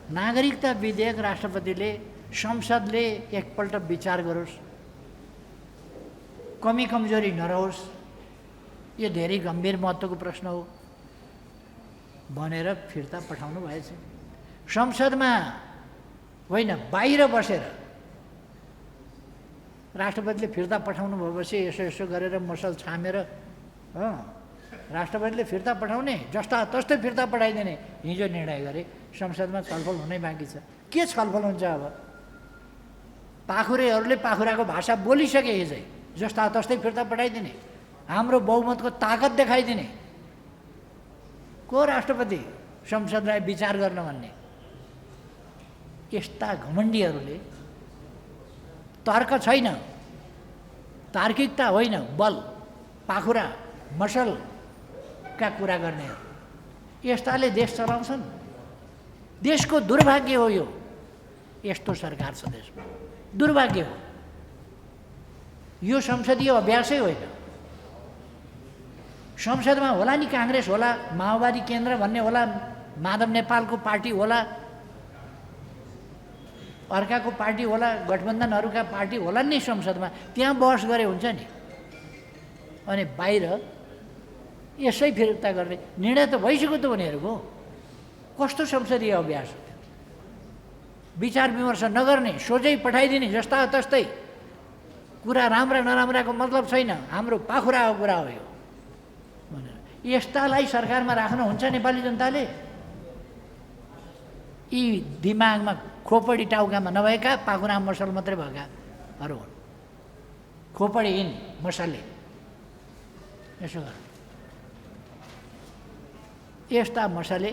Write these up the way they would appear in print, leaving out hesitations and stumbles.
नागरिकता विधेयक राष्ट्रपतिले संसदले एकपल्ट विचार गरोस्, कमी कमजोरी नरहोस्, यो धेरै गम्भीर महत्त्वको प्रश्न हो भनेर फिर्ता पठाउनु भएछ। संसदमा होइन, बाहिर बसेर राष्ट्रपतिले फिर्ता पठाउनु भएपछि यसो यसो गरेर मसल छामेर राष्ट्रपतिले फिर्ता पठाउने, जस्ता तस्तै फिर्ता पठाइदिने हिजो निर्णय गरे। संसदमा छलफल हुनै बाँकी छ। के छलफल हुन्छ अब? पाखुरेहरूले पाखुराको भाषा बोलिसके हिजै, जस्ता तस्तै फिर्ता पठाइदिने, हाम्रो बहुमतको ताकत देखाइदिने। को राष्ट्रपति संसदलाई विचार गर्न भन्ने? यस्ता घमण्डीहरूले तर्क छैन, तार्किकता होइन, बल, पाखुरा, मसलका कुरा गर्नेहरू, यस्ताले देश चलाउँछन्। देशको दुर्भाग्य हो यो, यस्तो सरकार छ देशमा, दुर्भाग्य हो। यो संसदीय अभ्यासै होइन। संसदमा होला नि काङ्ग्रेस होला, माओवादी केन्द्र भन्ने होला, माधव नेपालको पार्टी होला, अर्काको पार्टी होला, गठबन्धनहरूका पार्टी होला नि संसदमा, त्यहाँ बहस गरे हुन्छ नि। अनि बाहिर यसै फिर्ता गर्ने निर्णय त भइसक्यो त उनीहरूको। कस्तो संसदीय अभ्यास हो? विचार विमर्श नगर्ने, सोझै पठाइदिने, जस्ता तस्तै कुरा, राम्रा नराम्राको मतलब छैन, हाम्रो पाखुराको कुरा हो यो भनेर यस्तालाई सरकारमा राख्न हुन्छ नेपाली जनताले? यी दिमागमा खोपडी टाउकामा नभएका पाखुरा मसल मात्रै भएकाहरू हुन्। खोपडी इन मसले यसो गर, यस्ता मसले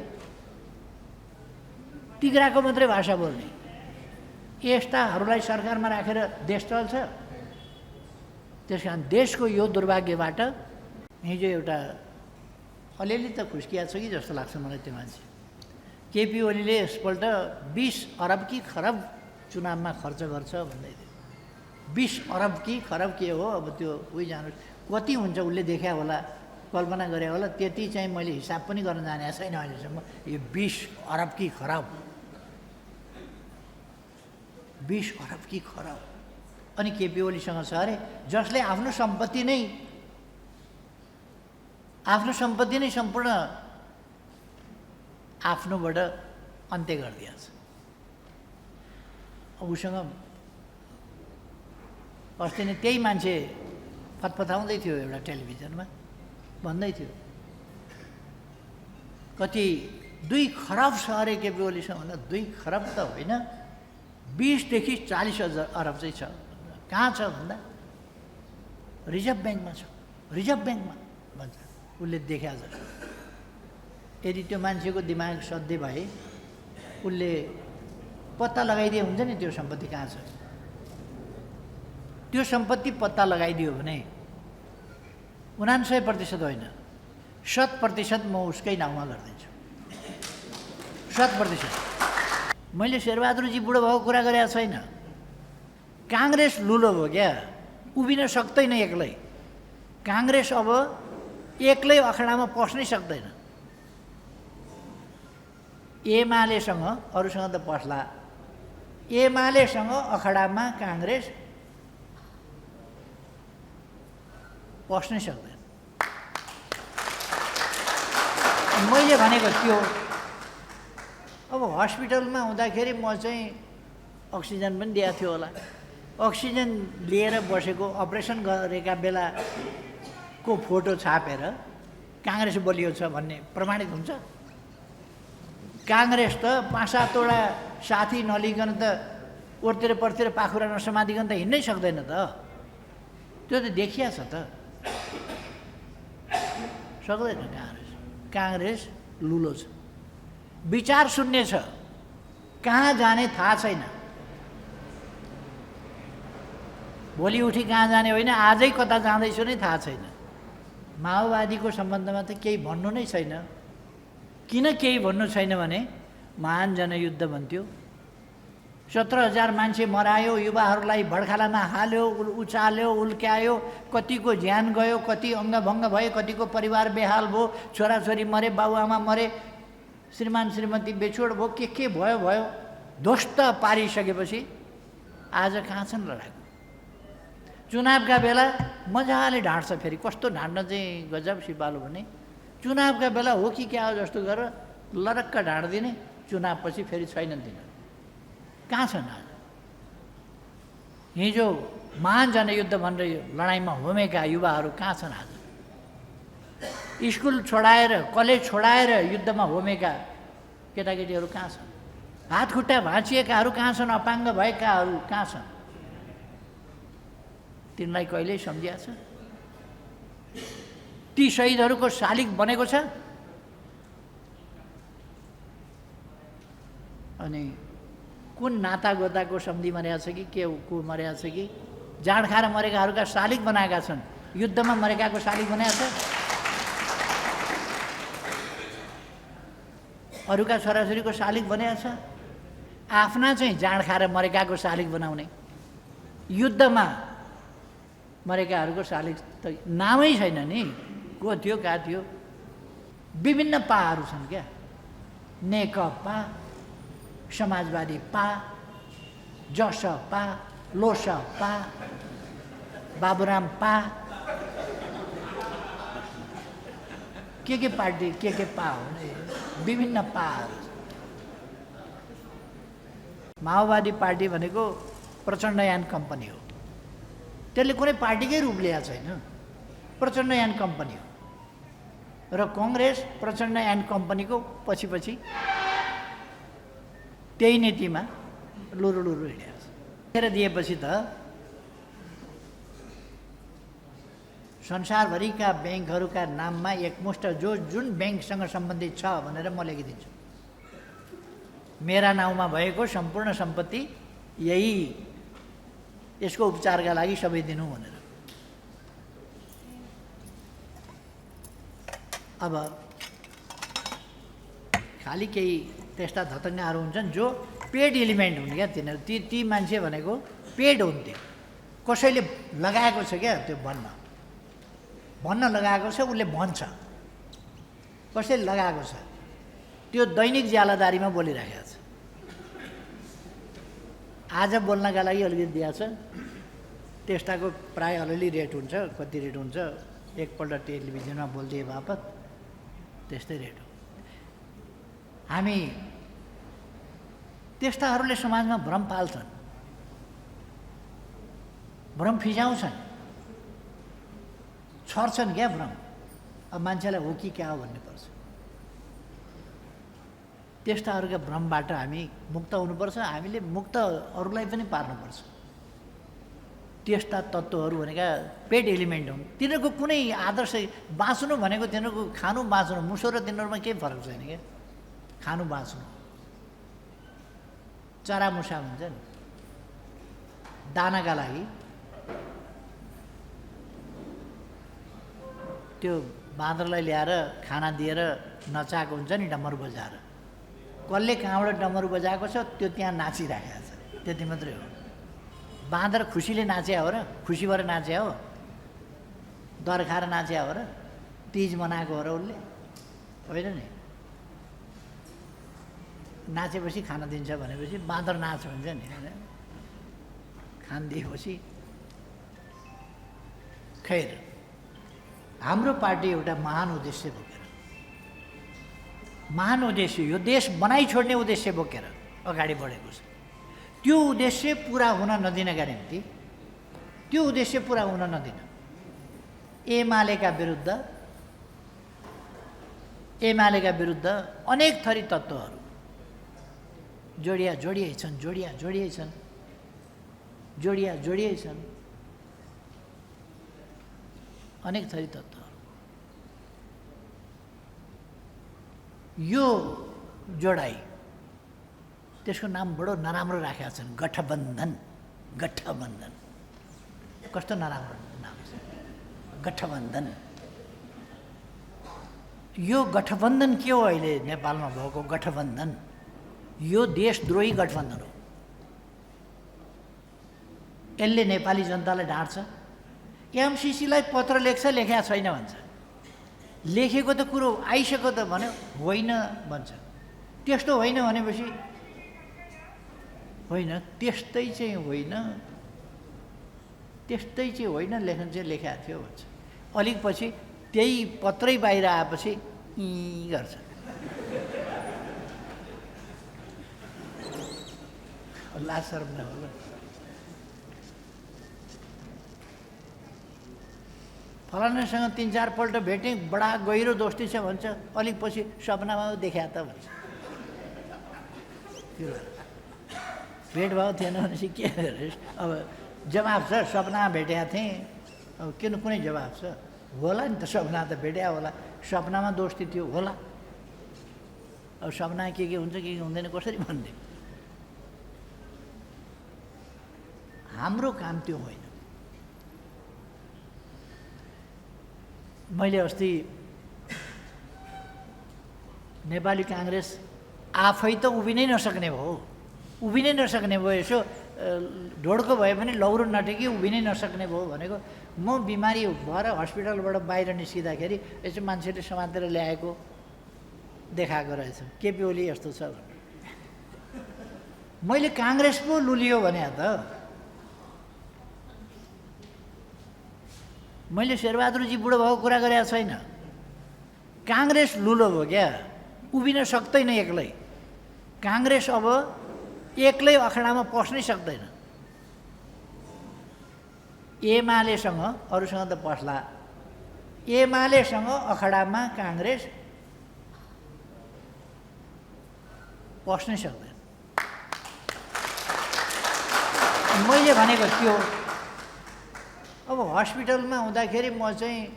तिग्राको मात्रै भाषा बोल्ने, यस्ताहरूलाई सरकारमा राखेर देश चल्छ। त्यस कारण देशको यो दुर्भाग्यबाट हिजो एउटा अलिअलि त खुस्किया छ कि जस्तो लाग्छ मलाई त्यो मान्छे। केपी ओलीले यसपल्ट 20 अरब कि खरब चुनावमा खर्च गर्छ भन्दै थियो। 20 अरब कि खरब के हो अब त्यो उही जानुहोस्, कति हुन्छ उसले देखा होला, कल्पना गरे होला, त्यति चाहिँ मैले हिसाब पनि गर्न जाने छैन अहिलेसम्म। यो 20 अरब कि खरब, 20 अरब कि खरब। अनि केपी ओलीसँग छ अरे, जसले आफ्नो सम्पत्ति नै सम्पूर्ण आफ्नोबाट अन्त्य गरिदिएको छ। उसँग अस्ति नै त्यही मान्छे फतफताउँदै थियो एउटा टेलिभिजनमा, भन्दै थियो कति 2 खरब छ अरे केपी ओलीसँग। भन्दा 2 खरब त होइन, 20 देखि 40 अरब चाहिँ छ। कहाँ छ भन्दा रिजर्भ ब्याङ्कमा छ, रिजर्भ ब्याङ्कमा भन्छ उसले देखा जस्तो। यदि त्यो मान्छेको दिमाग सधैँ भए उसले पत्ता लगाइदिए हुन्छ नि त्यो सम्पत्ति कहाँ छ। त्यो सम्पत्ति पत्ता लगाइदियो भने 99% होइन, 100% म उसकै नाउँमा गरिदिन्छु। 100%। मैले शेरबहादुरजी बुढो भएको कुरा गरेको छैन। काङ्ग्रेस लुलो भयो क्या, उभिन सक्दैन एक्लै। काङ्ग्रेस अब एक्लै अखडामा पस्नै सक्दैन। एमालेसँग, अरूसँग त पस्ला, एमालेसँग अखडामा काङ्ग्रेस पस्नै सक्दैन। मैले भनेको त्यो अब हस्पिटलमा हुँदाखेरि म चाहिँ अक्सिजन पनि दिएको थियो होला, अक्सिजन लिएर बसेको, अपरेसन गरेका बेलाको फोटो छापेर काङ्ग्रेस बलियो छ भन्ने प्रमाणित हुन्छ? काङ्ग्रेस त 5-7 वटा साथी नलिकन त ओरतिर परतिर पाखुरा नसमाधिकन त हिँड्नै सक्दैन त। त्यो त देखिया छ त, सक्दैन काङ्ग्रेस। काङ्ग्रेस लुलो छ, विचार शून्य छ, कहाँ जाने थाहा छैन। भोलि उठी कहाँ जाने होइन, आजै कता जाँदैछु नै थाहा छैन। माओवादीको सम्बन्धमा त केही भन्नु नै छैन। किन केही भन्नु छैन भने महान जनयुद्ध भन्थ्यो, 17,000 मान्छे मरायो, युवाहरूलाई भड्खालामा हाल्यो, उचाल्यो, उल्क्यायो, कतिको ज्यान गयो, कति अङ्गभङ्ग भयो, कतिको परिवार बेहाल भयो, छोराछोरी मरे, बाबुआमा मरे, श्रीमान श्रीमती बेछोड भयो, के भयो भयो, ध्वस्त पारिसकेपछि आज कहाँ छन् लडाकु? चुनावका बेला मजाले ढाँट्छ, फेरि कस्तो ढाँट्न चाहिँ गजब सिपालु भने, चुनावका बेला हो कि क्या हो जस्तो गरेर लरक्क ढाँट्दिने, चुनावपछि फेरि छैनन् तिनीहरू। कहाँ छन् आज? हिजो महान जनयुद्ध भनेर लडाइँमा होमेका युवाहरू कहाँ छन् आज? स्कुल छोडाएर, कलेज छोडाएर युद्धमा होमेका केटाकेटीहरू कहाँ छन्? हात खुट्टा भाँचिएकाहरू कहाँ छन्? अपाङ्ग भएकाहरू कहाँ छन्? तिनलाई कहिल्यै सम्झिया छ? ती शहीदहरूको शालिग बनेको छ? अनि कुन नाता गोताको सम्धि मरेको छ कि के को मरेको छ कि जाँड खाएर मरेकाहरूका शालिग बनाएका छन्, युद्धमा मरेकाको शालिग बनाएको छ? अरूका छोराछोरीको शालिग बनाएको छ? आफ्ना चाहिँ जाँड खाएर मरेकाको शालिग बनाउने, युद्धमा मरेकाहरूको शालिग त नामै छैन नि, को थियो कहाँ थियो? विभिन्न पाहरू छन् क्या, नेकपा, समाजवादी पा, जसपा, लोसपा, बाबुराम पा, के पार्टी के पा हो, विभिन्न पाहरू। माओवादी पार्टी भनेको प्रचण्डयान कम्पनी हो, त्यसले कुनै पार्टीकै रूप लिएको छैन, प्रचण्डयान कम्पनी हो। र कङ्ग्रेस प्रचण्डयान कम्पनीको पछि पछि त्यही नीतिमा लुरुलुरु हिँडेको छ। दिएपछि त संसारभरिका ब्याङ्कहरूका नाममा एकमुष्ट जुन ब्याङ्कसँग सम्बन्धित छ भनेर म लेखिदिन्छु, मेरा नाउँमा भएको सम्पूर्ण सम्पत्ति यही, यसको उपचारका लागि सबै दिनु भनेर। अब खालि केही त्यस्ता धतङ्गाहरू हुन्छन् जो पेड एलिमेन्ट हुन् क्या, तिनीहरू ती मान्छे भनेको पेड हुन्। त्यो कसैले लगाएको छ क्या, त्यो भन्न लगाएको छ, उसले भन्छ, कसैले लगाएको छ, त्यो दैनिक ज्यालादारीमा बोलिराखेको छ। आज बोल्नका लागि अलिकति दिएको छ, त्यस्ताको प्राय अलिअलि रेट हुन्छ, कति रेट हुन्छ, एकपल्ट टेलिभिजनमा बोलिदिए बापत त्यस्तै रेट हो। हामी त्यस्ताहरूले समाजमा भ्रम पाल्छन्, भ्रम फिजाउँछन्, छर्छन् क्या भ्रम। अब मान्छेलाई हो कि क्या हो भन्नुपर्छ। त्यस्ताहरूका भ्रमबाट हामी मुक्त हुनुपर्छ, हामीले मुक्त अरूलाई पनि पार्नुपर्छ। त्यस्ता तत्त्वहरू भनेका पेड एलिमेन्ट हुन्, तिनीहरूको कुनै आदर्श बाँच्नु भनेको तिनीहरूको खानु बाँच्नु, मुसो र तिनीहरूमा केही फरक छैन क्या, खानु बाँच्नु। चरामुसा हुन्छ नि, दानाका लागि त्यो बाँदरलाई ल्याएर खाना दिएर नचाएको हुन्छ नि डमरू बजाएर, कसले कहाँबाट डमरू बजाएको छ त्यो त्यहाँ नाचिराखेको छ, त्यति मात्रै हो। बाँदर खुसीले नाचे हो र, खुसी भएर नाचे हो, दर खाएर नाचे हो र, तिज मनाएको हो र उसले, होइन नि। नाचेपछि खाना दिन्छ भनेपछि बाँदर नाच हुन्छ नि, होइन? खान दिएपछि खैर, हाम्रो पार्टी एउटा महान उद्देश्य बोकेर, महान उद्देश्य, यो देश बनाइ छोड्ने उद्देश्य बोकेर अगाडि बढेको छ। त्यो उद्देश्य पुरा हुन नदिनका निम्ति, त्यो उद्देश्य पुरा हुन नदिन एमालेका विरुद्ध अनेक थरी तत्त्वहरू जोडिए छन्, अनेक थरी तत्त्वहरू। यो जोडाइ, त्यसको नाम बडो नराम्रो राखेका छन्, गठबन्धन। कस्तो नराम्रो नाम छ, गठबन्धन। यो गठबन्धन के हो? अहिले नेपालमा भएको गठबन्धन यो देशद्रोही गठबन्धन हो। यसले नेपाली जनतालाई ढाँट्छ। एमसिसीलाई पत्र लेखेका छैन भन्छ, लेखेको त कुरो आइसक्यो त भन्यो, होइन भन्छ। त्यस्तो होइन भनेपछि होइन, त्यस्तै चाहिँ होइन, त्यस्तै चाहिँ होइन, लेखन चाहिँ लेखेको थियो भन्छ। अलिक पछि त्यही पत्रै बाहिर आएपछि गर्छ। लाज शरम नहोला। फलानासँग 3-4 पल्ट भेटेँ, बडा गहिरो दोस्ती छ भन्छ, अलिक पछि सपनामा देखा त भन्छ। भेट भाव थिएन भनेपछि के अब जवाब छ, सपनामा भेटेका थिएँ, अब किन कुनै जवाब छ? होला नि त, सपना त भेट्या होला, सपनामा दोस्ती थियो होला। अब सपना के हुन्छ के हुँदैन कसरी भन्ने? हाम्रो काम त्यो होइन। मैले अस्ति नेपाली काङ्ग्रेस आफै त उभिनै नसक्ने भयो, उभिनै नसक्ने भयो, यसो ढोडको भए पनि लौरो नटेकी उभिनै नसक्ने भयो भनेको। म बिमारी भएर हस्पिटलबाट बाहिर निस्किँदाखेरि यसो मान्छेले समातेर ल्याएको देखाएको रहेछ, केपी ओली यस्तो छ भनेर। मैले काङ्ग्रेस पो लुलियो भने त मैले शेरबहादुरजी बुढो भएको कुरा गरेको छैन। काङ्ग्रेस लुलो भयो क्या, उभिन सक्दैन एक्लै। काङ्ग्रेस अब एक्लै अखडामा पस्नै सक्दैन। एमालेसँग, अरूसँग त पस्ला, एमालेसँग अखडामा काङ्ग्रेस पस्नै सक्दैन। मैले भनेको त्यो अब हस्पिटलमा हुँदाखेरि म चाहिँ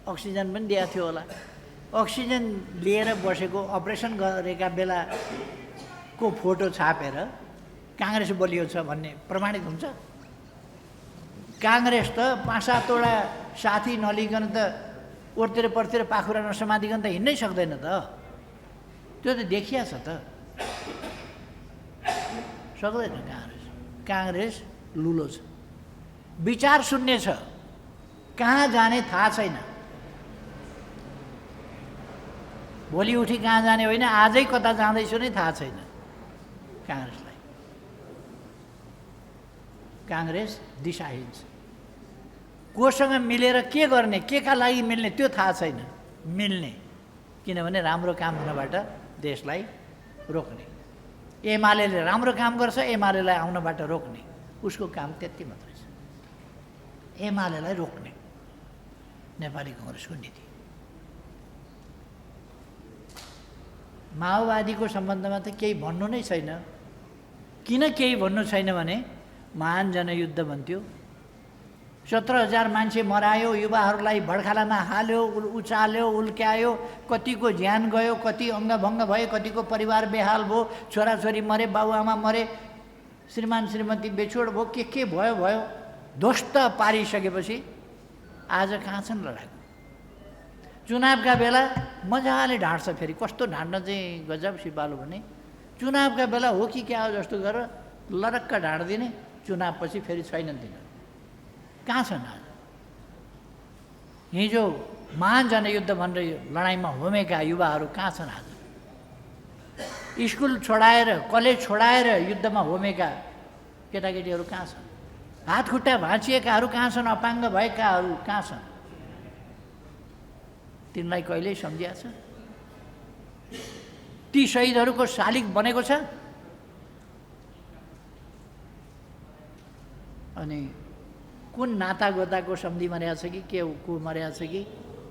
अक्सिजन पनि दिएको थियो होला, अक्सिजन लिएर बसेको अपरेसन गरेका बेलाको फोटो छापेर काङ्ग्रेस बलियो छ भन्ने प्रमाणित हुन्छ? काङ्ग्रेस त 5-7वटा साथी नलिकन त ओर्तिर पर्तिर पाखुरा नसमातिकन त हिँड्नै सक्दैन त। त्यो त देखिया छ त, सक्दैन काङ्ग्रेस। काङ्ग्रेस लुलो छ, विचार शून्य छ, कहाँ जाने थाहा छैन। भोलि उठी कहाँ जाने होइन, आजै कता जाँदैछु नै थाहा छैन काङ्ग्रेसलाई। काङ्ग्रेस दिशाहीन छ। कोसँग मिलेर के गर्ने, के का लागि मिल्ने त्यो थाहा छैन। मिल्ने किनभने राम्रो काम हुनबाट देशलाई रोक्ने। एमालेले राम्रो काम गर्छ, एमालेलाई आउनबाट रोक्ने, उसको काम त्यति मात्रै छ। एमालेलाई रोक्ने नेपाली काङ्ग्रेसको नीति। माओवादीको सम्बन्धमा त केही भन्नु नै छैन। किन केही भन्नु छैन भने महान जनयुद्ध भन्थ्यो, 17,000 मान्छे मरायो, युवाहरूलाई भड्खालामा हाल्यो, उचाल्यो, उल्क्यायो, कतिको ज्यान गयो, कति अङ्गभङ्ग भए, कतिको परिवार बेहाल भयो, छोराछोरी मरे, बाबुआमा मरे, श्रीमान श्रीमती बेछोड भयो, के भयो भयो, ध्वस्त पारिसकेपछि आज कहाँ छन् लडाकु? चुनावका बेला मजाले ढाँट्छ, फेरि कस्तो ढाँट्न चाहिँ गजब सिपालु भने, चुनावका बेला हो कि क्या हो जस्तो गरेर लरक्क ढाँट्दिने, चुनावपछि फेरि छैनन् तिनीहरू। कहाँ छन् आज? हिजो महान जनयुद्ध भनेर लडाइँमा होमेका युवाहरू कहाँ छन् आज? स्कुल छोडाएर, कलेज छोडाएर युद्धमा होमेका केटाकेटीहरू कहाँ छन्? हात खुट्टा भाँचिएकाहरू कहाँ छन्? अपाङ्ग भएकाहरू कहाँ छन्? तिनलाई कहिल्यै सम्झिया छ? ती शहीदहरूको शालिग बनेको छ? अनि कुन नाता गोताको सम्धि मरेका छ कि के को मरेका छ कि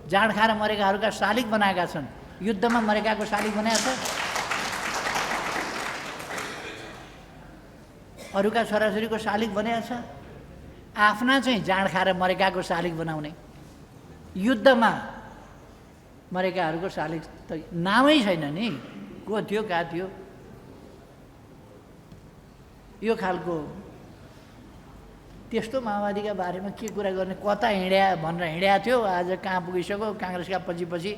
जाँड खाएर मरेकाहरूका शालिग बनाएका छन्? युद्धमा मरेकाको शालिग बनाएको छ? अरूका छोराछोरीको शालिग बनाएको छ? आफ्ना चाहिँ जाँड खाएर मरेकाको शालिग बनाउने, युद्धमा मरेकाहरूको शालिग त नामै छैन नि, को थियो कहाँ थियो? यो खालको त्यस्तो माओवादीका बारेमा के कुरा गर्ने, कता हिँड्या भनेर हिँड्या थियो, आज कहाँ पुगिसक्यो? काङ्ग्रेसका पछि पछि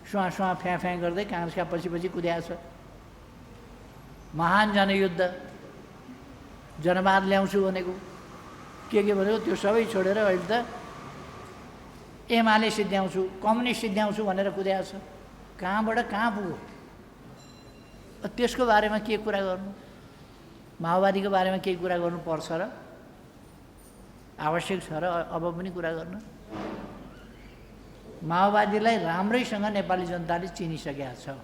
सुहाँ सुहाँ फ्याँ फ्याँ गर्दै काङ्ग्रेसका पछि पछि कुद्याएको छ। महान जनयुद्ध, जनवाद ल्याउँछु भनेको के भनेको त्यो सबै छोडेर अहिले त एमाले सिद्ध्याउँछु, कम्युनिस्ट सिद्ध्याउँछु भनेर कुद्याएको छ। कहाँबाट कहाँ पुग्यो? त्यसको बारेमा के कुरा गर्नु? माओवादीको बारेमा केही कुरा गर्नुपर्छ र आवश्यक छ र अब पनि कुरा गर्न? माओवादीलाई राम्रैसँग नेपाली जनताले चिनिसकेका छ।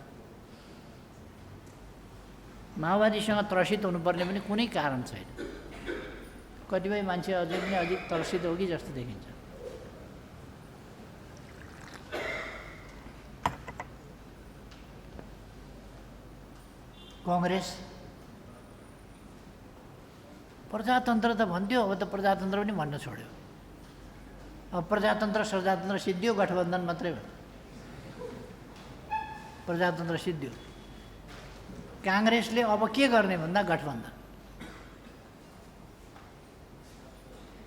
माओवादीसँग त्रसित हुनुपर्ने पनि कुनै कारण छैन। कतिपय मान्छे अझै पनि अलिक त्रसित हो कि जस्तो देखिन्छ। कङ्ग्रेस प्रजातन्त्र त भन्थ्यो, अब त प्रजातन्त्र पनि भन्न छोड्यो। अब प्रजातन्त्र प्रजातन्त्र सिद्धियो, गठबन्धन मात्रै हो। प्रजातन्त्र सिद्धियो। काङ्ग्रेसले अब के गर्ने भन्दा गठबन्धन।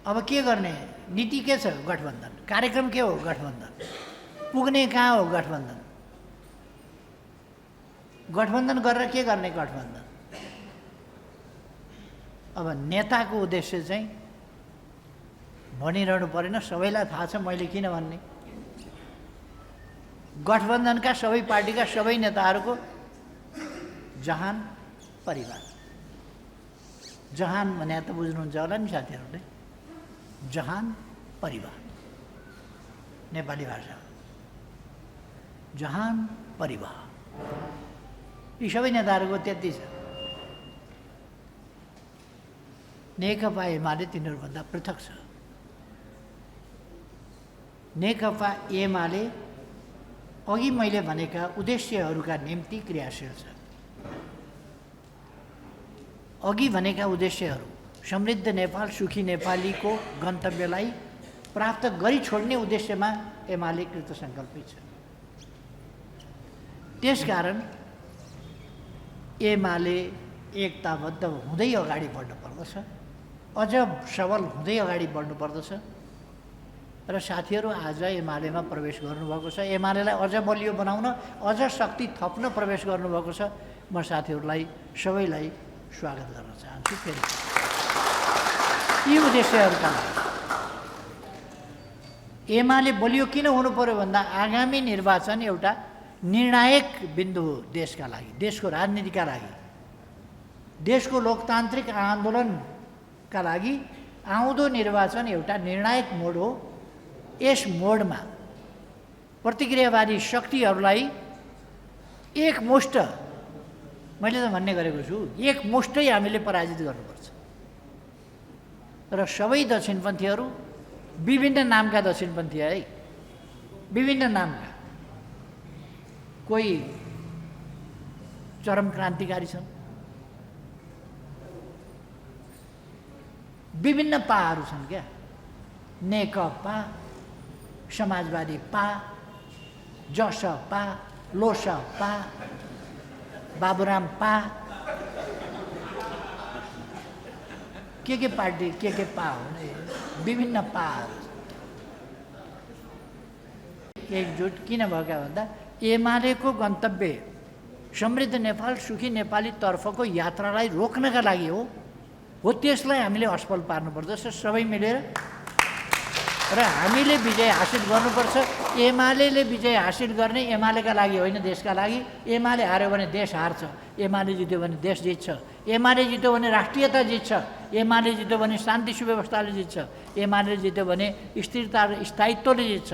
अब के गर्ने? नीति के छ? गठबन्धन। कार्यक्रम के हो? गठबन्धन। पुग्ने कहाँ हो? गठबन्धन। गठबन्धन गरेर के गर्ने? गठबन्धन। अब नेताको उद्देश्य चाहिँ भनिरहनु परेन, सबैलाई थाहा छ मैले किन भन्ने। गठबन्धनका सबै पार्टीका सबै नेताहरूको जहान परिवार। जहान भने त बुझ्नुहुन्छ होला नि साथीहरूले। जहान परिवार नेपाली भाषा। जहान परिवार यी सबै नेताहरूको त्यति छ। नेकपा एमाले तिनीहरूभन्दा पृथक छ। नेकपा एमाले अघि मैले भनेका उद्देश्यहरूका निम्ति क्रियाशील छ। अघि भनेका उद्देश्यहरू समृद्ध नेपाल, सुखी नेपालीको गन्तव्यलाई प्राप्त गरी छोड्ने उद्देश्यमा एमाले कृतसङ्कल्पित छ। त्यसकारण एमाले एकताबद्ध हुँदै अगाडि बढ्नुपर्दछ, अझ सबल हुँदै अगाडि बढ्नुपर्दछ। र साथीहरू आज एमालेमा प्रवेश गर्नुभएको छ। एमालेलाई अझ बलियो बनाउन, अझ शक्ति थप्न प्रवेश गर्नुभएको छ। म साथीहरूलाई सबैलाई स्वागत गर्न चाहन्छु। फेरि यी उद्देश्यहरूका लागि एमाले बलियो किन हुनु पर्यो भन्दा आगामी निर्वाचन एउटा निर्णायक बिन्दु हो देशका लागि, देशको राजनीतिका लागि, देशको लोकतान्त्रिक आन्दोलनका लागि आउँदो निर्वाचन एउटा निर्णायक मोड हो। यस मोडमा प्रतिक्रियावादी शक्तिहरूलाई एकमुष्ट, मैले त भन्ने गरेको छु, एकमुष्टै हामीले पराजित गर्नुपर्छ। र सबै दक्षिणपन्थीहरू, विभिन्न नामका दक्षिणपन्थी है, विभिन्न नामका, कोही चरम क्रान्तिकारी छन्, विभिन्न पाहरू छन् क्या। नेकपा, समाजवादी पा, जसपा, लोसपा, बाबुराम पा, के पार्टी के पा हुने, विभिन्न पाहरू एकजुट किन भएका भन्दा एमालेको गन्तव्य समृद्ध नेपाल, सुखी नेपाली तर्फको यात्रालाई रोक्नका लागि हो। त्यसलाई हामीले असफल पार्नुपर्दछ सबै मिलेर। र हामीले विजय हासिल गर्नुपर्छ। एमालेले विजय हासिल गर्ने एमालेका लागि होइन, देशका लागि। एमाले हार्यो भने देश हार्छ, एमाले जित्यो भने देश जित्छ, एमाले जित्यो भने राष्ट्रियता जित्छ, एमाले जित्यो भने शान्ति सुव्यवस्थाले जित्छ, एमाले जित्यो भने स्थिरता र स्थायित्वले जित्छ,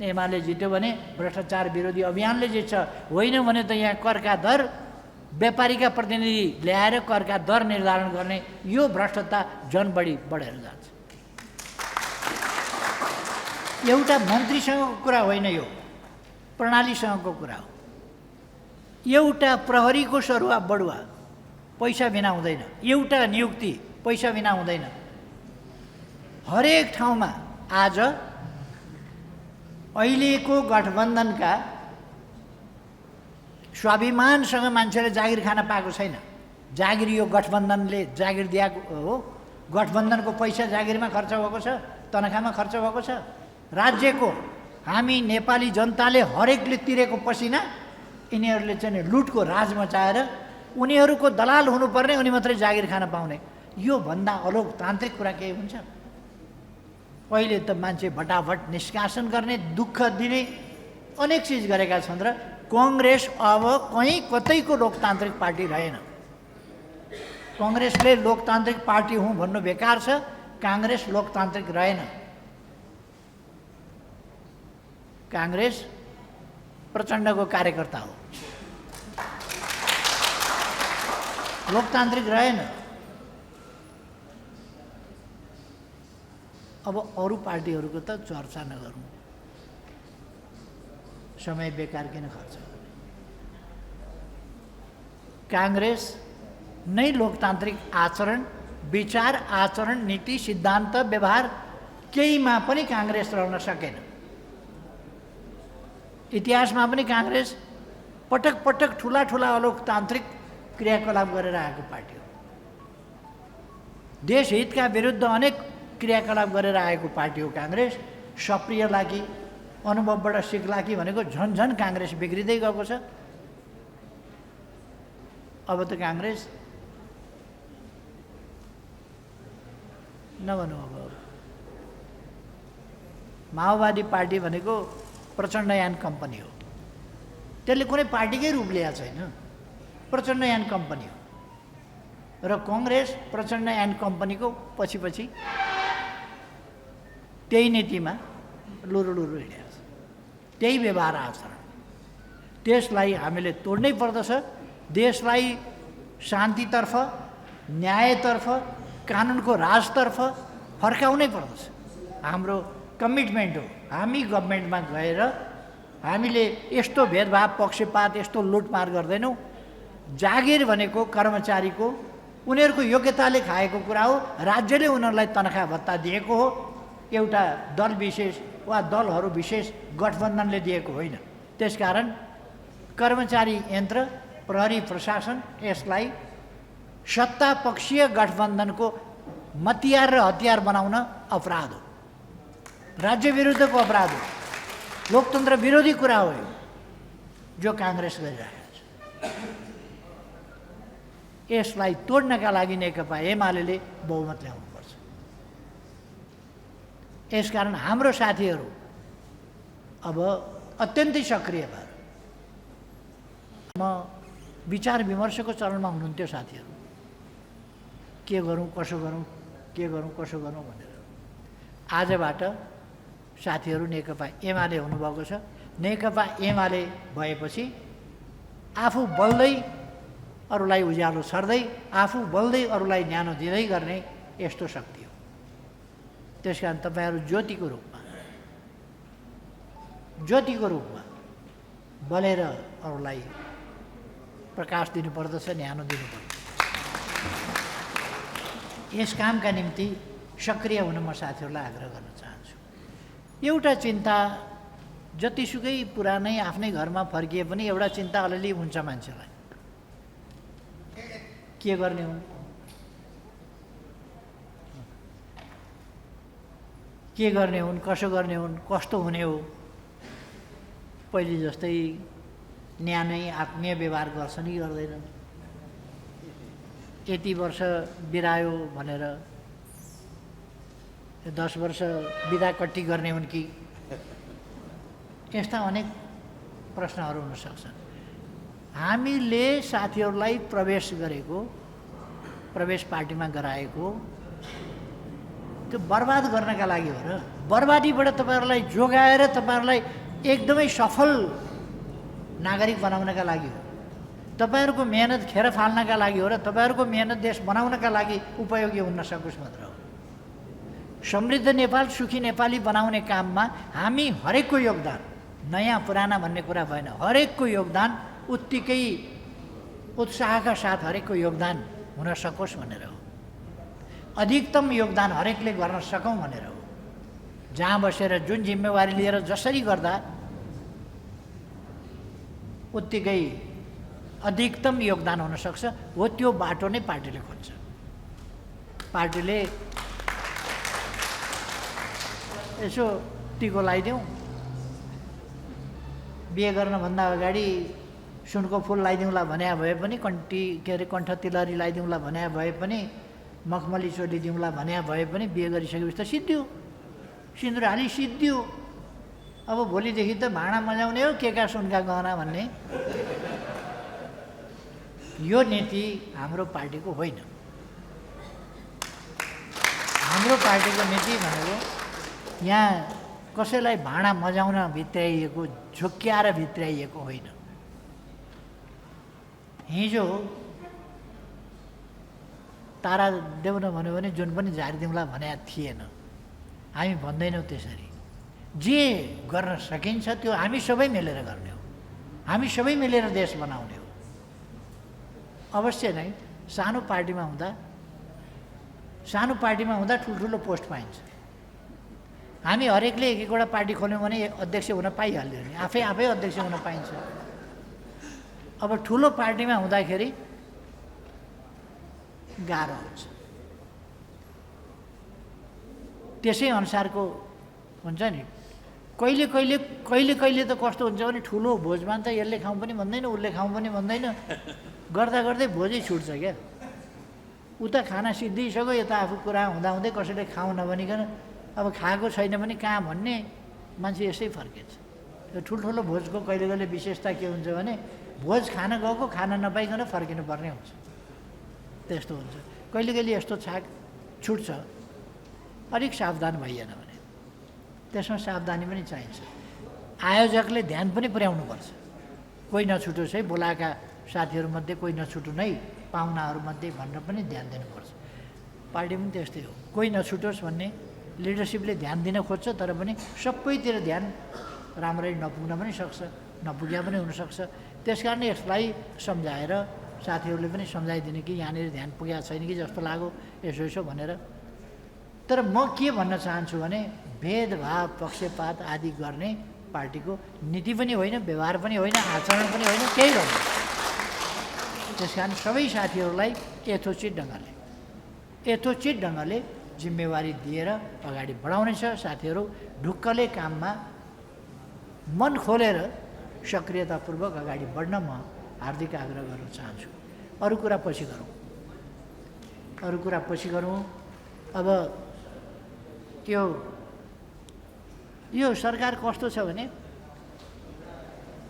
एमाले जित्यो भने भ्रष्टाचार विरोधी अभियानले जित्छ। होइन भने त यहाँ करका दर, व्यापारीका प्रतिनिधि ल्याएर करका दर निर्धारण गर्ने यो भ्रष्टता झन बढी बढेर जान्छ। एउटा मन्त्रीसँगको कुरा होइन, यो प्रणालीसँगको कुरा हो। एउटा प्रहरीको सरुवा बढुवा पैसा बिना हुँदैन, एउटा नियुक्ति पैसा बिना हुँदैन। हरेक ठाउँमा आज अहिलेको गठबन्धनका स्वाभिमानसँग मान्छेले जागिर खान पाएको छैन। जागिर यो गठबन्धनले जागिर दिएको हो। गठबन्धनको पैसा जागिरमा खर्च भएको छ, तनखामा खर्च भएको छ। राज्यको हामी नेपाली जनताले हरेकले तिरेको पसिना यिनीहरूले चाहिँ लुटको राज मचाएर उनीहरूको दलाल हुनुपर्ने, उनी मात्रै जागिर खान पाउने, यो भन्दा अलोकतान्त्रिक कुरा केही हुन्छ? पहिले त मान्छे भटाभट निष्कासन गर्ने, दुःख दिने अनेक चिज गरेका छन् र कांग्रेस अब कहीँ कतैको लोकतान्त्रिक पार्टी रहेन। कांग्रेसले लोकतान्त्रिक पार्टी हुँ भन्नु बेकार छ। कांग्रेस लोकतान्त्रिक रहेन। कांग्रेस प्रचण्डको कार्यकर्ता हो, लोकतान्त्रिक रहेन। अब अरू पार्टीहरूको त चर्चा नगरौँ, समय बेकार किन खर्च गर्ने। कांग्रेस नै लोकतान्त्रिक आचरण, विचार, आचरण, नीति, सिद्धान्त, व्यवहार केहीमा पनि कांग्रेस रहन सकेन। इतिहासमा पनि कांग्रेस पटक पटक ठुला ठुला अलोकतान्त्रिक क्रियाकलाप गरेर आएको पार्टी हो। देश हितका विरुद्ध अनेक क्रियाकलाप गरेर आएको पार्टी हो कांग्रेस। सप्रियला कि अनुभवबाट सिक्ला कि भनेको झन्झन कांग्रेस बिग्रिँदै गएको छ। अब त कांग्रेस नभनौँ। अब माओवादी पार्टी भनेको प्रचण्डयान कम्पनी हो। त्यसले कुनै पार्टीकै रूप लिएको छैन, प्रचण्डयान कम्पनी हो। र कांग्रेस प्रचण्डयान कम्पनीको पछि पछि त्यही नीतिमा लुरुलुरु हिँडेको छ, त्यही व्यवहार आचरण। त्यसलाई हामीले तोड्नै पर्दछ। देशलाई शान्तितर्फ, न्यायतर्फ, कानुनको राजतर्फ फर्काउनै पर्दछ। हाम्रो कमिटमेन्ट हो। हामी गभर्मेन्टमा गएर हामीले यस्तो भेदभाव, पक्षपात, यस्तो लुटमार गर्दैनौँ। जागिर भनेको कर्मचारीको उनीहरूको योग्यताले खाएको कुरा हो। राज्यले उनीहरूलाई तनखा भत्ता दिएको हो। एउटा दल विशेष वा दलहरू विशेष गठबन्धनले दिएको होइन। त्यसकारण कर्मचारी यन्त्र, प्रहरी प्रशासन यसलाई सत्तापक्षीय गठबन्धनको मतियार र हतियार बनाउन अपराध हो, राज्य विरुद्धको अपराध हो, लोकतन्त्र विरोधी कुरा हो यो, जो कांग्रेस गरिरहेको छ। यसलाई तोड्नका लागि नेकपा एमाले बहुमत ल्याउनुपर्छ। यसकारण हाम्रो साथीहरू अब अत्यन्तै सक्रिय भएर म विचार विमर्शको चरणमा हुनुहुन्थ्यो। साथीहरू के गरौँ, कसो गरौँ, के गरौँ, कसो गरौँ भनेर आजबाट साथीहरू नेकपा एमाले हुनुभएको छ। नेकपा एमाले भएपछि आफू बल्दै अरूलाई उज्यालो छर्दै, आफू बल्दै अरूलाई न्यानो दिँदै गर्ने यस्तो शक्ति हो। त्यसकारण तपाईँहरू ज्योतिको रूपमा बलेर अरूलाई प्रकाश दिनुपर्दछ, न्यानो दिनुपर्दछ। यस कामका निम्ति सक्रिय हुन म साथीहरूलाई आग्रह गर्न चाहन्छु। एउटा चिन्ता जतिसुकै पुरानै आफ्नै घरमा फर्किए पनि एउटा चिन्ता अलिअलि हुन्छ मान्छेलाई। के गर्ने हुन्, के गर्ने हुन्, कसो गर्ने हुन्, कस्तो हुने हो। पहिले जस्तै न्यानै आत्मीय व्यवहार गर्छन् कि गर्दैनन्। यति वर्ष बिरायो भनेर 10 वर्ष बिदा कट्टी गर्ने हुन् कि, यस्ता अनेक प्रश्नहरू हुन सक्छन्। हामीले साथीहरूलाई प्रवेश पार्टीमा गराएको त्यो बर्बाद गर्नका लागि हो र बर्बादीबाट तपाईँहरूलाई जोगाएर तपाईँहरूलाई एकदमै सफल नागरिक बनाउनका लागि हो। तपाईँहरूको मेहनत खेर फाल्नका लागि हो र तपाईँहरूको मेहनत देश बनाउनका लागि उपयोगी हुन सकोस् मात्र हो। समृद्ध नेपाल, सुखी नेपाली बनाउने काममा हामी हरेकको योगदान, नयाँ पुराना भन्ने कुरा भएन, हरेकको योगदान उत्तिकै उत्साहका साथ हरेकको योगदान हुन सकोस् भनेर हो। अधिकतम योगदान हरेकले गर्न सकौँ भनेर हो। जहाँ बसेर जुन जिम्मेवारी लिएर जसरी गर्दा उत्तिकै अधिकतम योगदान हुन सक्छ, हो त्यो बाटो नै पार्टीले खोज्छ। पार्टीले यसो टिको लगाइदिउँ, बिहे गर्नभन्दा अगाडि सुनको फुल लगाइदिउँला भने भए पनि, कण्ठ तिलहरी लगाइदिउँला भने भए पनि, मखमली चोली दिउँला भने भए पनि बिहे गरिसकेपछि त सिद्धियो, सिन्दुर हाली सिद्धियो। अब भोलिदेखि त भाँडा मजाउने हो के का सुनका गहना भन्ने यो नीति हाम्रो पार्टीको होइन। हाम्रो पार्टीको नीति भनेको यहाँ कसैलाई भाँडा मजाउन भित्राइएको, झुक्क्याएर भित्राइएको होइन। हिजो तारा देउन भन्यो भने जुन पनि झारिदिउँला भने थिएन। हामी भन्दैनौँ त्यसरी। जे गर्न सकिन्छ त्यो हामी सबै मिलेर गर्ने हो। हामी सबै मिलेर देश बनाउने हो। अवश्य नै सानो पार्टीमा हुँदा ठुल्ठुलो पोस्ट पाइन्छ। हामी हरेकले एक एकवटा पार्टी खोल्यौँ भने अध्यक्ष हुन पाइहाल्यो नि, आफै अध्यक्ष हुन पाइन्छ। अब ठुलो पार्टीमा हुँदाखेरि गाह्रो हुन्छ। त्यसै अनुसारको हुन्छ नि। कहिले कहिले त कस्तो हुन्छ भने ठुलो भोजमा त यसले खाउँ पनि भन्दैन, उसले खाउँ पनि भन्दैन, गर्दा गर्दै भोजै छुट्छ क्या। उता खाना सिद्धिसक्यो, यता आफू कुरा हुँदाहुँदै कसैले खाउँ नभनिकन अब खाएको छैन भने कहाँ भन्ने मान्छे यसै फर्किन्छ। यो ठुल्ठुलो भोजको कहिले कहिले विशेषता के हुन्छ भने भोज खान गएको खाना नपाइकन फर्किनु पर्ने हुन्छ। त्यस्तो हुन्छ। कहिले कहिले यस्तो छुट्छ, अलिक सावधान भइएन भने त्यसमा सावधानी पनि चाहिन्छ। आयोजकले ध्यान पनि पुर्याउनुपर्छ। कोही नछुटोस् है, बोलाएका साथीहरूमध्ये कोही नछुटुन् है, पाहुनाहरूमध्ये भनेर पनि ध्यान दिनुपर्छ। पार्टी पनि त्यस्तै हो, कोही नछुटोस् भन्ने लिडरसिपले ध्यान दिन खोज्छ, तर पनि सबैतिर ध्यान राम्ररी नपुग्न पनि सक्छ, नपुग्या पनि हुनसक्छ। त्यस कारण यसलाई सम्झाएर साथीहरूले पनि सम्झाइदिने कि यहाँनिर ध्यान पुगेको छैन कि जस्तो लाग्यो यसो भनेर। तर म के भन्न चाहन्छु भने भेदभाव पक्षपात आदि गर्ने पार्टीको नीति पनि होइन, व्यवहार पनि होइन, आचरण पनि होइन, केही होइन। त्यस कारण सबै साथीहरूलाई यथोचित ढङ्गले जिम्मेवारी दिएर अगाडि बढाउने छ। साथीहरू ढुक्कले काममा मन खोलेर सक्रियतापूर्वक अगाडि बढ्न म हार्दिक आग्रह गर्न चाहन्छु। अरू कुरा पछि गरौँ। अब यो सरकार कस्तो छ भने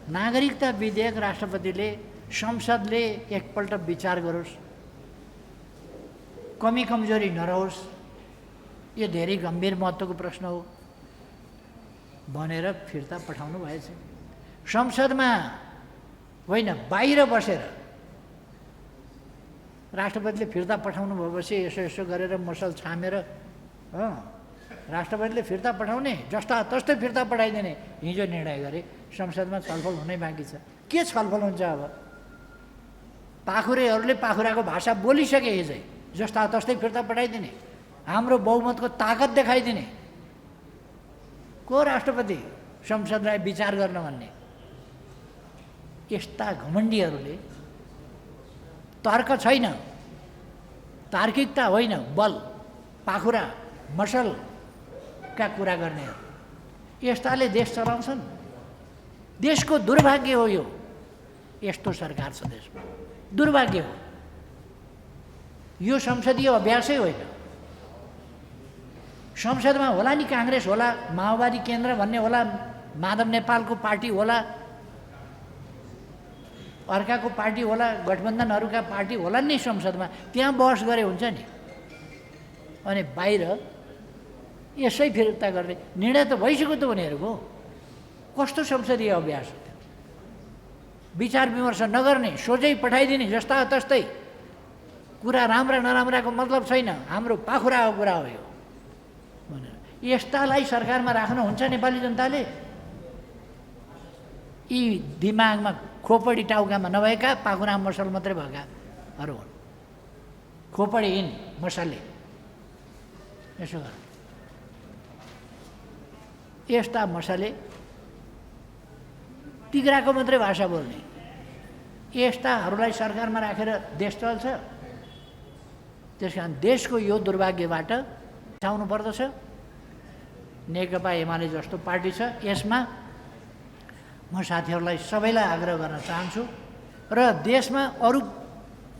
नागरिकता विधेयक राष्ट्रपतिले संसदले एकपल्ट विचार गरोस्, कमी कमजोरी नरहोस्, यो धेरै गम्भीर महत्त्वको प्रश्न हो भनेर फिर्ता पठाउनु भएछ। संसदमा होइन, बाहिर बसेर राष्ट्रपतिले फिर्ता पठाउनु भएपछि यसो गरेर मसल छामेर राष्ट्रपतिले फिर्ता पठाउने, जस्ता तस्तै फिर्ता पठाइदिने हिजो निर्णय गरे। संसदमा छलफल हुनै बाँकी छ। के छलफल हुन्छ अब? पाखुरेहरूले पाखुराको भाषा बोलिसके हिजै, जस्ता तस्तै फिर्ता पठाइदिने, हाम्रो बहुमतको ताकत देखाइदिने। को राष्ट्रपति संसदलाई विचार गर्न भन्ने? यस्ता घमण्डीहरूले तर्क छैन, तार्किकता होइन, बल पाखुरा मसलका कुरा गर्नेहरू यस्ताले देश चलाउँछन्। देशको दुर्भाग्य हो यो। यस्तो सरकार छ देशमा, दुर्भाग्य हो। यो संसदीय अभ्यासै होइन। संसदमा होला नि काङ्ग्रेस होला, माओवादी केन्द्र भन्ने होला, माधव नेपालको पार्टी होला, अर्काको पार्टी होला, गठबन्धनहरूका पार्टी होला नि संसदमा, त्यहाँ बहस गरे हुन्छ नि। अनि बाहिर यसै फिर्ता गर्ने निर्णय त भइसक्यो त उनीहरूको। कस्तो संसदीय अभ्यास हो त्यो? विचार विमर्श नगर्ने, सोझै पठाइदिने, जस्ता तस्तै कुरा। राम्रा नराम्राको मतलब छैन, हाम्रो पाखुराको कुरा हो यो भनेर यस्तालाई सरकारमा राख्नुहुन्छ नेपाली जनताले? यी दिमागमा खोपडी टाउकामा नभएका पाखुरा मसल मात्रै भएकाहरू हुन्। खोपडीहीन मसले यसो गर। यस्ता मसले तिग्राको मात्रै भाषा बोल्ने यस्ताहरूलाई सरकारमा राखेर देश चल्छ। त्यस कारण देशको यो दुर्भाग्यबाट बचाउनु पर्दछ। नेकपा एमाले जस्तो पार्टी छ, यसमा म साथीहरूलाई सबैलाई आग्रह गर्न चाहन्छु र देशमा अरू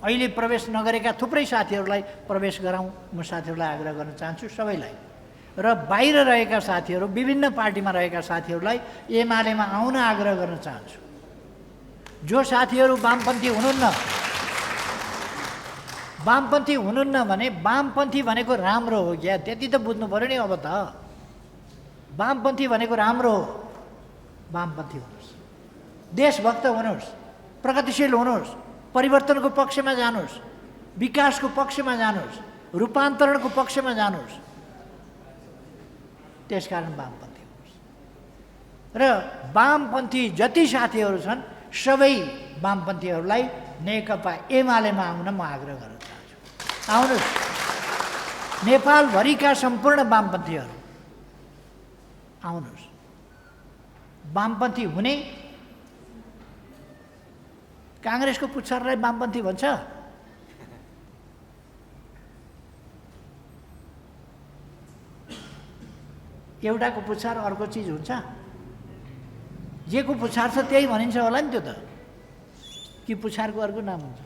अहिले प्रवेश नगरेका थुप्रै साथीहरूलाई प्रवेश गराउँ म साथीहरूलाई आग्रह गर्न चाहन्छु सबैलाई। र बाहिर रहेका साथीहरू, विभिन्न पार्टीमा रहेका साथीहरूलाई एमालेमा आउन आग्रह गर्न चाहन्छु। जो साथीहरू वामपन्थी हुनुहुन्न भने वामपन्थी भनेको राम्रो हो क्या, त्यति त बुझ्नु पऱ्यो नि। अब त वामपन्थी भनेको राम्रो हो, वामपन्थी हुनुहोस्, देशभक्त हुनुहोस्, प्रगतिशील हुनुहोस्, परिवर्तनको पक्षमा जानुहोस्, विकासको पक्षमा जानुहोस्, रूपान्तरणको पक्षमा जानुहोस्। त्यसकारण वामपन्थी हुनुहोस्। र वामपन्थी जति साथीहरू छन् सबै वामपन्थीहरूलाई नेकपा एमालेमा आउन म आग्रह गर्न चाहन्छु। आउनुहोस्, नेपालभरिका सम्पूर्ण वामपन्थीहरू आउनुहोस्। वामपन्थी हुने, काङ्ग्रेसको पुच्छरलाई वामपन्थी भन्छ? एउटाको पुच्छार अर्को चिज हुन्छ? जेको पुच्छार छ त्यही भनिन्छ होला नि त्यो त, कि पुच्छारको अर्को नाम हुन्छ?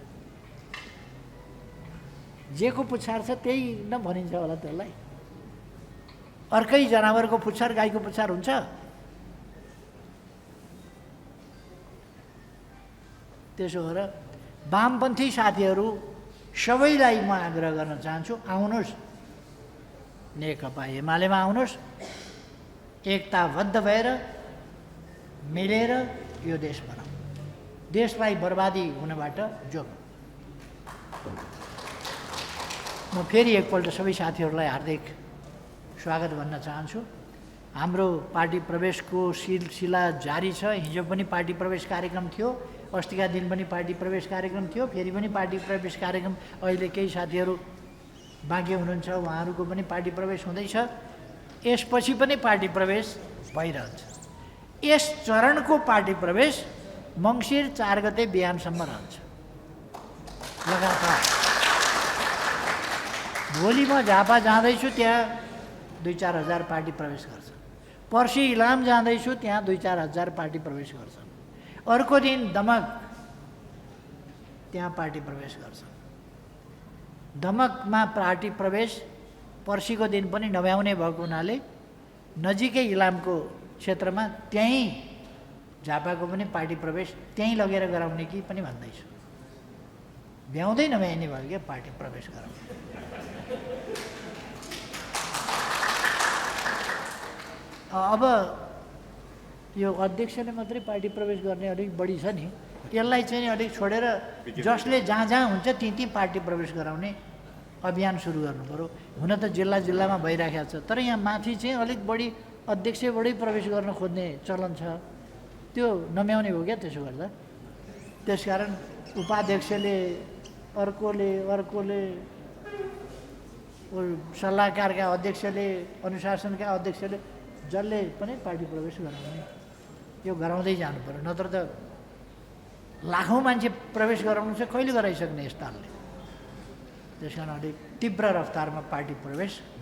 जेको पुच्छार छ त्यही न भनिन्छ होला त्यसलाई। अर्कै जनावरको पुच्छार गाईको पुच्छार हुन्छ? त्यसो भएर वामपन्थी साथीहरू सबैलाई म आग्रह गर्न चाहन्छु, आउनुहोस्, नेकपा एमालेमा आउनुहोस्, एकताबद्ध भएर मिलेर यो देश बनाऊ, देशलाई बर्बादी हुनबाट जोगाऊ। म फेरि एकपल्ट सबै साथीहरूलाई हार्दिक स्वागत भन्न चाहन्छु। हाम्रो पार्टी प्रवेशको सिलसिला जारी छ। हिजो पनि पार्टी प्रवेश कार्यक्रम थियो, अस्तिका दिन पनि पार्टी प्रवेश कार्यक्रम थियो, फेरि पनि पार्टी प्रवेश कार्यक्रम, अहिले केही साथीहरू बाँकी हुनुहुन्छ, उहाँहरूको पनि पार्टी प्रवेश हुँदैछ। यसपछि पनि पार्टी प्रवेश भइरहन्छ। यस चरणको पार्टी प्रवेश मङ्सिर 4 गते बिहानसम्म रहन्छ लगातार। भोलि म झापा जाँदैछु, त्यहाँ 2-4 हजार पार्टी प्रवेश गर्छ। पर्सि इलाम जाँदैछु, त्यहाँ 2-4 हजार पार्टी प्रवेश गर्छन्। अर्को दिन दमक, त्यहाँ पार्टी प्रवेश गर्छन्। दमकमा पार्टी प्रवेश पर्सिको दिन पनि नभ्याउने भएको हुनाले नजिकै इलामको क्षेत्रमा त्यहीँ झापाको पनि पार्टी प्रवेश त्यहीँ लगेर गराउने कि पनि भन्दैछु। भ्याउँदै नभ्याइने भयो क्या पार्टी प्रवेश गराउने। अब यो अध्यक्षले मात्रै पार्टी प्रवेश गर्ने अलिक बढी छ नि, यसलाई चाहिँ अलिक छोडेर जसले जहाँ जहाँ हुन्छ त्यहीँ पार्टी प्रवेश गराउने अभियान सुरु गर्नु पऱ्यो। हुन त जिल्ला जिल्लामा भइराखेको छ, तर यहाँ माथि चाहिँ अलिक बढी अध्यक्षबाटै प्रवेश गर्न खोज्ने चलन छ, त्यो नम्याउने हो क्या। त्यसो गर्दा त्यसकारण उपाध्यक्षले, अर्कोले सल्लाहकारका अध्यक्षले, अनुशासनका अध्यक्षले, जसले पनि पार्टी प्रवेश गराउने, यो गराउँदै जानु पर्यो। नत्र त लाखौँ मान्छे प्रवेश गराउनु चाहिँ कहिले गराइसक्ने यस तालले। त्यस कारण अलिक तीव्र रफ्तारमा पार्टी प्रवेश